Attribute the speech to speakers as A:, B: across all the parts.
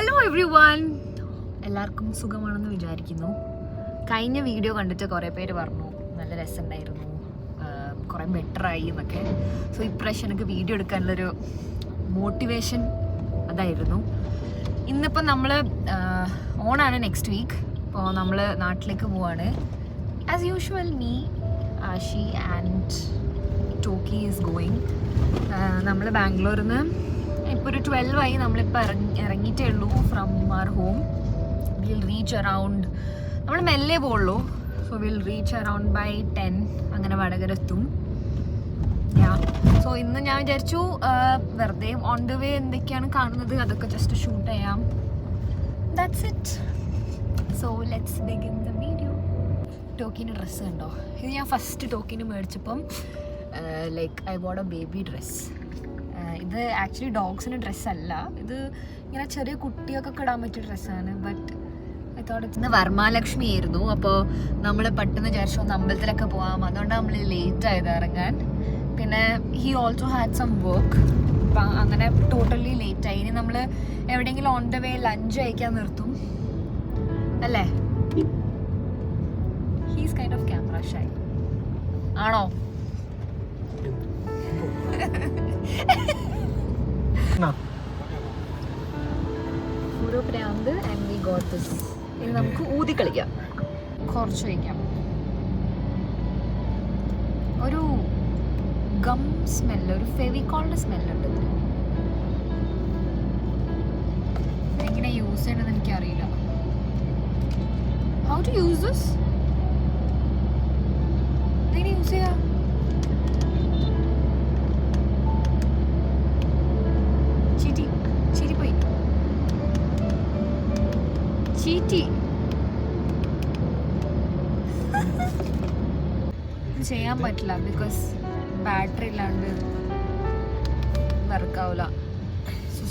A: Hello every one, എല്ലാവർക്കും സുഖമാണെന്ന് വിചാരിക്കുന്നു. കഴിഞ്ഞ വീഡിയോ കണ്ടിട്ട് കുറേ പേര് പറഞ്ഞു നല്ല രസമുണ്ടായിരുന്നു, കുറേ ബെറ്ററായി എന്നൊക്കെ. സോ ഇപ്രാവശ്യം എനിക്ക് വീഡിയോ എടുക്കാനുള്ളൊരു മോട്ടിവേഷൻ അതായിരുന്നു. ഇന്നിപ്പോൾ നമ്മൾ ഓണാണ് നെക്സ്റ്റ് വീക്ക്. അപ്പോൾ നമ്മൾ നാട്ടിലേക്ക് പോവാണ്. As usual me, Ashi and talkie is going. നമ്മൾ ബാംഗ്ലൂരിൽ നിന്ന് ഇപ്പോൾ ഒരു 12 ആയി. നമ്മളിപ്പോൾ ഇറങ്ങിയിട്ടേ ഉള്ളൂ from our home. Will reach around, നമ്മൾ മെല്ലെ പോകുള്ളൂ. So will reach around by 10 അങ്ങനെ വടകര എത്തും. സോ ഇന്ന് ഞാൻ വിചാരിച്ചു വെറുതെ ഓൺ ദ വേ എന്തൊക്കെയാണ് കാണുന്നത് അതൊക്കെ ജസ്റ്റ് ഷൂട്ട് ചെയ്യാം. That's it. So let's begin the video. ടോക്കിൻ്റെ ഡ്രസ്സ് കണ്ടോ? ഇത് ഞാൻ ഫസ്റ്റ് ടോക്കിന് മേടിച്ചപ്പം like I bought a baby dress. ഇത് ആക്ച്വലി ഡോഗ്സിന് ഡ്രസ്സല്ല, ഇത് ഇങ്ങനെ ചെറിയ കുട്ടികൾക്കൊക്കെ ഇടാൻ പറ്റിയ ഡ്രസ്സാണ്. ബട്ട് ഐ തോട്ട് ഇന്ന് വരമഹാലക്ഷ്മി ആയിരുന്നു. അപ്പോൾ നമ്മൾ പെട്ടെന്ന് വിചാരിച്ചു ഒന്ന് അമ്പലത്തിലൊക്കെ പോകാം. അതുകൊണ്ട് നമ്മൾ ലേറ്റ് ആയത് ഇറങ്ങാൻ. പിന്നെ he also had some work. അപ്പം അങ്ങനെ ടോട്ടലി ലേറ്റായി. ഇനി നമ്മൾ എവിടെയെങ്കിലും ഓൺ ദ വേ ലഞ്ച് കഴിക്കാൻ നിർത്തും അല്ലേ? He's kind of camera shy ആണോ? ഓരോ പ്രാന്ത്. And we got this. ഇനി നമുക്ക് ഊതി കളിക്കാം, കുറച്ച് കഴിക്കാം. ഒരു ഗം സ്മെല്ല്, ഒരു ഫെവിക്കോളിൻ്റെ സ്മെല്ലുണ്ട് ഇതിന്. എങ്ങനെ യൂസ് ചെയ്യണമെന്ന് എനിക്കറിയില്ല. How to use this? എങ്ങനെ യൂസ് ചെയ്യാം? ചീറ്റി ചെയ്യാൻ പറ്റില്ല, ബിക്കോസ് ബാറ്ററി ഇല്ലാണ്ട് വർക്കാവില്ല.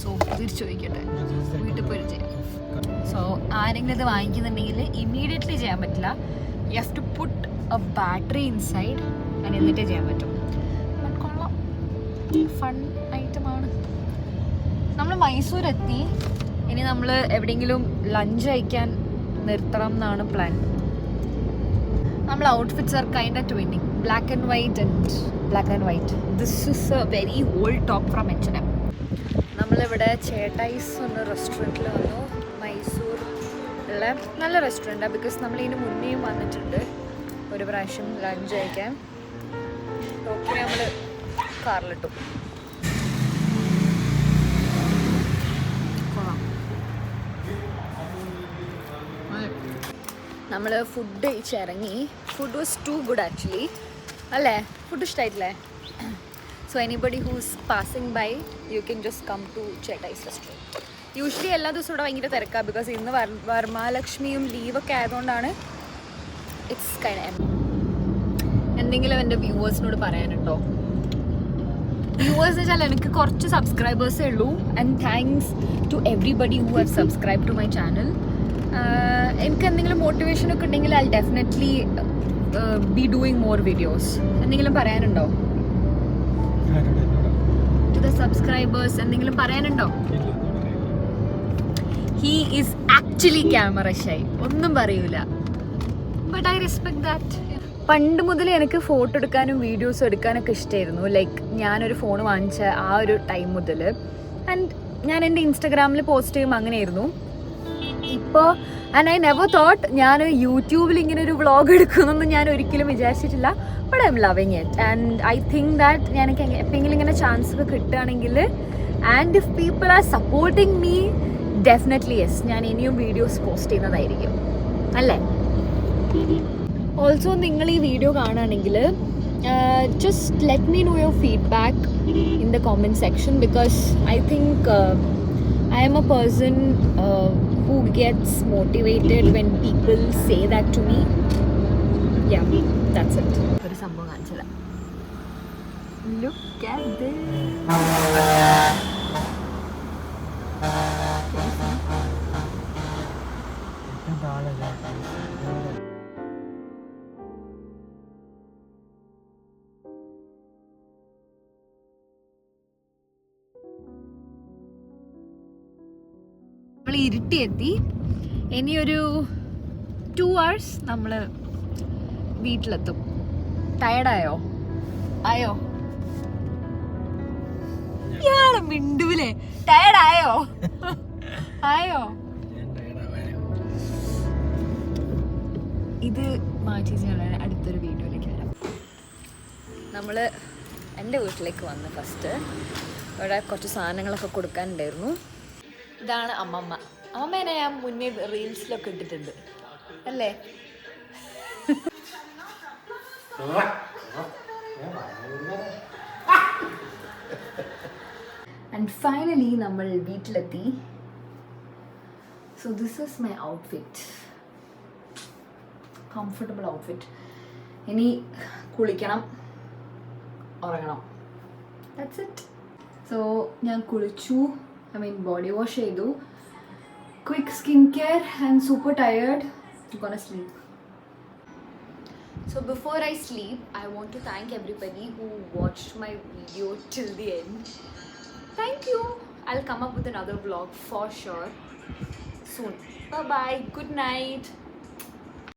A: സോ തിരിച്ചു ചോദിക്കട്ടെ, വീട്ടിൽ പോയി ചെയ്യാം. സോ ആരെങ്കിലും ഇത് വാങ്ങിക്കുന്നുണ്ടെങ്കിൽ ഇമ്മീഡിയറ്റ്ലി ചെയ്യാൻ പറ്റില്ല. You have to put a battery inside and എന്നിട്ടേ ചെയ്യാൻ പറ്റും. ബട്ട് കൊള്ളാം, ഫൺ ഐറ്റമാണ്. നമ്മൾ മൈസൂരെത്തി. ഇനി നമ്മൾ എവിടെയെങ്കിലും ലഞ്ച് കഴിക്കാൻ നിർത്തണം എന്നാണ് പ്ലാൻ. നമ്മൾ outfits are kind of twinning, black and white. This is A very old top from H&M. നമ്മളിവിടെ ചേട്ടായിസ് എന്ന റെസ്റ്റോറൻറ്റിൽ വന്നു. മൈസൂർ ഉള്ള നല്ല റെസ്റ്റോറൻറ്റാണ്. ബിക്കോസ് നമ്മളിതിന് മുന്നേയും വന്നിട്ടുണ്ട് ഒരു പ്രാവശ്യം ലഞ്ച് കഴിക്കാൻ. ടോക്കിനെ നമ്മൾ കാറിലിട്ടു. നമ്മൾ ഫുഡ് കഴിച്ചിറങ്ങി. Food was too good actually, അല്ലേ? ഫുഡ് ഇഷ്ടമായിട്ടില്ലേ? So anybody who's passing by you can just come to Chettayi's restaurant. Usually എല്ലാ ദിവസവും ഇവിടെ ഭയങ്കര തിരക്കാണ്. ബിക്കോസ് ഇന്ന് വരമഹാലക്ഷ്മിയും ലീവൊക്കെ ആയതുകൊണ്ടാണ്. It's kind. എന്തെങ്കിലും എൻ്റെ വ്യൂവേഴ്സിനോട് പറയാനുണ്ടോ? വ്യൂവേഴ്സ് എന്ന് വെച്ചാൽ എനിക്ക് കുറച്ച് സബ്സ്ക്രൈബേഴ്സേ ഉള്ളൂ. And thanks to everybody who have subscribe to my channel. എനിക്ക് എന്തെങ്കിലും മോട്ടിവേഷനൊക്കെ ഉണ്ടെങ്കിൽ I definitely be doing more videos. എന്തെങ്കിലും പറയാനുണ്ടോ ടു ദ സബ്സ്ക്രൈബേഴ്സ്? എന്തെങ്കിലും പറയാനുണ്ടോ? He is actually camera shy, ഒന്നും പറയൂല. But I respect that. പണ്ട് മുതലേ എനിക്ക് ഫോട്ടോ എടുക്കാനും വീഡിയോസും എടുക്കാനൊക്കെ ഇഷ്ടമായിരുന്നു. ലൈക്ക് ഞാനൊരു ഫോൺ വാങ്ങിച്ച ആ ഒരു ടൈം മുതൽ. ആൻഡ് ഞാൻ എൻ്റെ ഇൻസ്റ്റഗ്രാമിൽ പോസ്റ്റ് ചെയ്യുമ്പോൾ അങ്ങനെയായിരുന്നു. ഇപ്പോൾ ആൻഡ് ഐ നെവർ തോട്ട് ഞാൻ യൂട്യൂബിൽ ഇങ്ങനെ ഒരു വ്ളോഗ് എടുക്കുന്നൊന്നും ഞാൻ ഒരിക്കലും വിചാരിച്ചിട്ടില്ല. But I am loving it and I think that എനിക്ക് എപ്പോഴെങ്കിലും ഇങ്ങനെ ചാൻസ് ഒക്കെ കിട്ടുകയാണെങ്കിൽ and if people are supporting me, definitely yes, ഞാൻ ഇനിയും വീഡിയോസ് പോസ്റ്റ് ചെയ്യുന്നതായിരിക്കും, അല്ലേ? ഓൾസോ നിങ്ങൾ ഈ വീഡിയോ കാണുകയാണെങ്കിൽ just let me know your feedback in the comment section, because I think I am a person who gets motivated when people say that to me. Yeah, that's it. Look at this. നമ്മൾ ഇരുട്ടിയെത്തി. ഇനിയൊരു 2 hours നമ്മൾ വീട്ടിലെത്തും. ടയർഡായോ? ആയോ? ഇയാളെ മിണ്ടൂലേ? ടയർഡായോ? ആയോ? ഇത് മാറ്റി ഞാൻ അടുത്തൊരു വീഡിയോയിലേക്ക് വരാം. നമ്മൾ എൻ്റെ വീട്ടിലേക്ക് വന്ന് ഫസ്റ്റ് ഇവിടെ കുറച്ച് സാധനങ്ങളൊക്കെ കൊടുക്കാനുണ്ടായിരുന്നു. ഇതാണ് അമ്മമ്മ. അമ്മമ്മേനെ ഞാൻ മുന്നേ റീൽസിലൊക്കെ ഇട്ടിട്ടുണ്ട് അല്ലേ? ആൻഡ് ഫൈനലി നമ്മൾ വീട്ടിലെത്തി. So this is my outfit, comfortable outfit. ഇനി കുളിക്കണം, ഉറങ്ങണം. That's it. സോ ഞാൻ കുളിച്ചു, ബോഡി വാഷ് ചെയ്തു, quick skin care and super tired. Gonna sleep. So before I sleep, I want to thank everybody who watched my video till the end. Thank you. I'll come up with another vlog for sure soon. Bye bye. Good night.